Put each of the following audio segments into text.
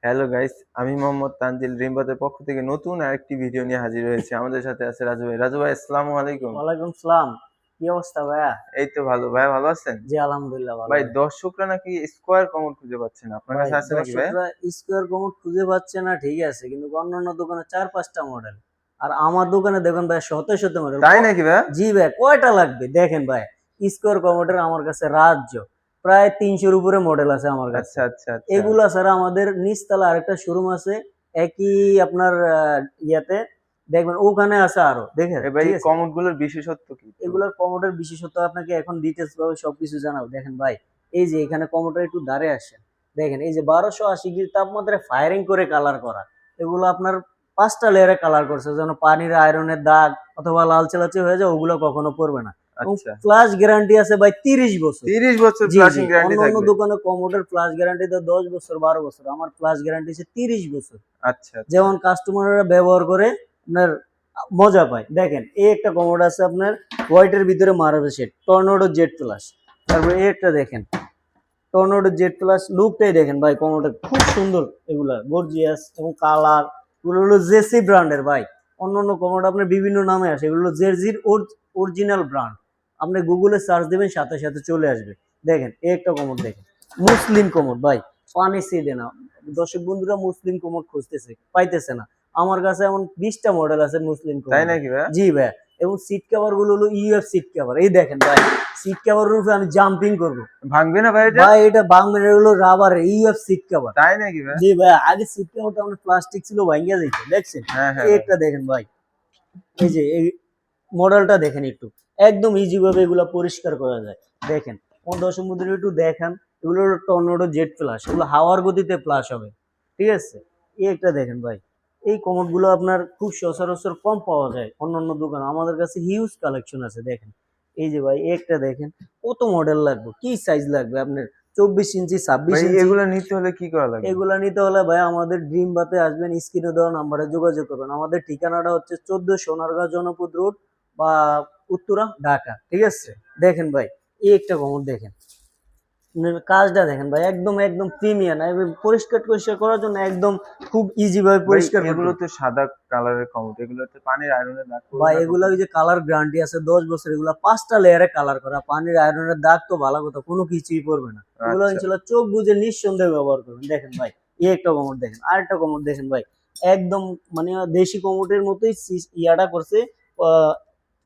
Hello guys, আমি মোহাম্মদ তানজিল রিমবাতের পক্ষ থেকে নতুন আরেকটি ভিডিও নিয়ে হাজির হয়েছি। আমাদের সাথে আছে রাজু ভাই। রাজু ভাই, আসসালামু আলাইকুম। ওয়ালাইকুম সালাম। কি অবস্থা ভাইয়া? এই তো ভালো ভাই, ভালো আছেন? জি আলহামদুলিল্লাহ ভালো ভাই, ভাই। দর্শকরা নাকি স্কোয়ার কমন খুঁজে পাচ্ছে না, আপনার ভাই কাছে আছে নাকি ভাই? দর্শকরা স্কোয়ার কমোড খুঁজে পাচ্ছে না, ঠিক আছে, কিন্তু অন্যান্য দোকানে 4-5টা মডেল, আর আমার দোকানে দেখুন ভাই শত শত মডেল। তাই নাকি ভাই? জি ভাই, কয়টা লাগবে দেখেন ভাই। স্কোয়ার কমোডের আমার কাছে রাজ্য প্রায় 300-র উপরে মডেল আছে আমার কাছে। আচ্ছা আচ্ছা আচ্ছা। এগুলা ছাড়া আমাদের নিচতলা আরেকটা শোরুম আছে, একই আপনার ইয়াতে দেখবেন, ওখানে আছে আরো, দেখেন এ ভাই, ঠিক আছে। কমোড গুলোর বিশেষত্ব কি? এগুলোর কমোডের বিশেষত্ব আপনাকে এখন ডিটেলস ভাবে সবকিছু জানাবো। দেখেন ভাই, এই যে এখানে কমোডের একটু দাঁড়ে আসেন, দেখেন এই যে 1280 ডিগ্রি তাপমাত্রায় ফায়ারিং করে কালার করা। এগুলো আপনার 5টা লেয়ারে কালার করছে, যেন পানির আয়রনের দাগ অথবা লাল চালাচে হয়ে যায়, ওগুলো কখনো পড়বে না। এবং আচ্ছা, ফ্লাশ গ্যারান্টি আছে ভাই 30 বছর। 30 বছর জি জি, ফ্লাশিং গ্যারান্টি অন্য অন্য থাকবে? দোকানে কমোডের ফ্লাশ গ্যারান্টি তো 10 বছর 12 বছর, আমার ফ্লাশ গ্যারান্টি আছে 30 বছর। আচ্ছা আচ্ছা। যেমন কাস্টমাররা ব্যবহার করে আপনার মজা পায়। দেখেন এই একটা কমোড আছে আপনার হোয়াইটের ভিতরে marble shade, tornado Z plus. তারপরে এই একটা দেখেন, টর্নেডো জেড প্লাস, লুকটাই দেখেন ভাই, কমোডটা খুব সুন্দর, এগুলা গর্জিয়াস এবং কালার। এগুলো হলো জেসি ব্র্যান্ডের ভাই। অন্য অন্য কমোড আপনার বিভিন্ন নামে আসে, এগুলো জেরজির অরিজিনাল ব্র্যান্ড। আপনি গুগলে সার্চ দিবেন, সাথে সাথে চলে আসবে। দেখেন এই একটা কমোড দেখেন, মুসলিম কমোড ভাই, পানি সিদে না। দর্শক বন্ধুরা মুসলিম কমোড খুঁজতেছে, পাইতেছে না। আমার কাছে এমন 20টা মডেল আছে মুসলিম তাই কমোড। নাকি ভাই? জি ভাই। এবং সিট কভার গুলো হলো ইউএফ সিট কভার, এই দেখেন ভাই, সিট কভারের উপরে আমি জাম্পিং করবো। ভাঙবে না ভাই এটা? ভাই এটা বাংলার হলো রাবার ইউএফ সিট কভার। তাই নাকি ভাই? জি ভাই, আগে সিট কভারটা আমরা প্লাস্টিক ছিল, ভাঙিয়া যাইতো, দেখছেন। হ্যাঁ হ্যাঁ ভাই। এটা দেখেন ভাই, এই যে এই মডেলটা দেখেন একটু, একদম ইজি ভাবে এগুলা পরিষ্কার করা যায়। দেখেন কোন দর্শক মধ্যে একটু দেখান, এগুলো হলো টর্নেডো জেট ফ্লাশ, এগুলো হাওয়ার গতিতে ফ্লাশ হবে, ঠিক আছে। এই একটা দেখেন ভাই, এই কমোড গুলো আপনার খুব সচরাচর কম পাওয়া যায় অন্যান্য দোকানে, আমাদের কাছে হিউজ কালেকশন আছে। দেখেন এই যে ভাই, এই একটা দেখেন, কত মডেল লাগবে, কি সাইজ লাগবে আপনার, 24 ইঞ্চি, ছাব্বিশ ভাই, ইঞ্চি এগুলো নিতে হলে কি করা লাগবে? এগুলা নিতে হলে ভাই আমাদের ড্রিম বাতে আসবেন, স্ক্রিনে দেওয়া নাম্বারে যোগাযোগ করবেন। আমাদের ঠিকানাটা হচ্ছে 14 সোনারগাঁও জনপদ রোড বা উত্তরা, ঢাকা, ঠিক আছে। দেখেন ভাই, এই একটা কমোড দেখেন, কাজটা দেখেন ভাই, একদম একদম প্রিমিয়াম, পরিষ্কার পরিষ্কার করার জন্য একদম খুব ইজি ভাবে ভাই, পরিষ্কার এগুলো করতে। তো সাদা কালারের কমোড, এগুলোতে পানির আয়রনের দাগ পড়বে ভাই না এগুলা কখনো? ওই যে কালার গ্যারান্টি আছে 10 বছর, এগুলা 5টা লেয়ারে কালার করা, পানির আয়রনের দাগ তো ভালো কথা, কোনো কিছুই পড়বে না। এগুলো আচ্ছা। ইনশাল্লাহ চোখ বুঝে নিঃসন্দেহে ব্যবহার করবেন। দেখেন ভাই, এই একটা কমোড দেখেন, আর একটা কমোড দেখেন ভাই, একদম মানে দেশি কমোডের মতোই ইয়াটা করছে,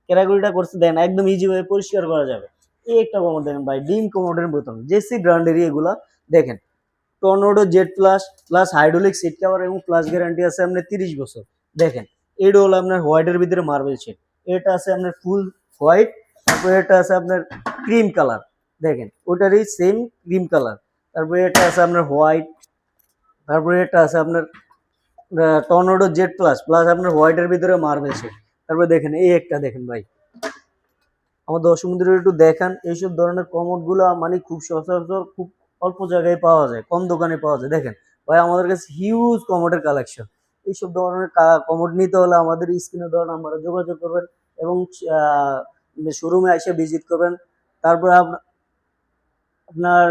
ক্যাটাগরিটা করছে, দেন একদম ইজি ভাবে পরিষ্কার করা যাবে। এই একটা কমোড দেখেন ভাই, ডিম কমোডের বোতল, জেসি ব্র্যান্ডেরই এগুলা। দেখেন tornado Z plus, plus hydraulic seat cover এবং প্লাস গ্যারান্টি আছে আপনার 30 বছর। দেখেন এটা হলো আপনার হোয়াইটের ভিতরে মার্বেল শেড, এটা আছে আপনার ফুল হোয়াইট, তারপরে এটা আছে আপনার ক্রিম কালার, দেখেন ওটারই সেম ক্রিম কালার। তারপরে এটা আছে আপনার হোয়াইট, তারপরে এটা আছে আপনার টর্নেডো জেড প্লাস, প্লাস আপনার হোয়াইটের ভিতরে মার্বেল শেড। তারপরে দেখেন এই একটা দেখেন ভাই, আমার দর্শক বন্ধুরা একটু দেখান, এইসব ধরনের কমোড গুলা মানে খুব সচরাচর খুব অল্প জায়গায় পাওয়া যায়, কম দোকানে পাওয়া যায়। দেখেন ভাই, আমাদের কাছে হিউজ কমোডের কালেকশন। এইসব ধরনের কমোড নিতে হলে আমাদের স্ক্রিনে দেওয়া নাম্বারে যোগাযোগ করবেন এবং শোরুমে এসে ভিজিট করবেন। তারপরে আপনার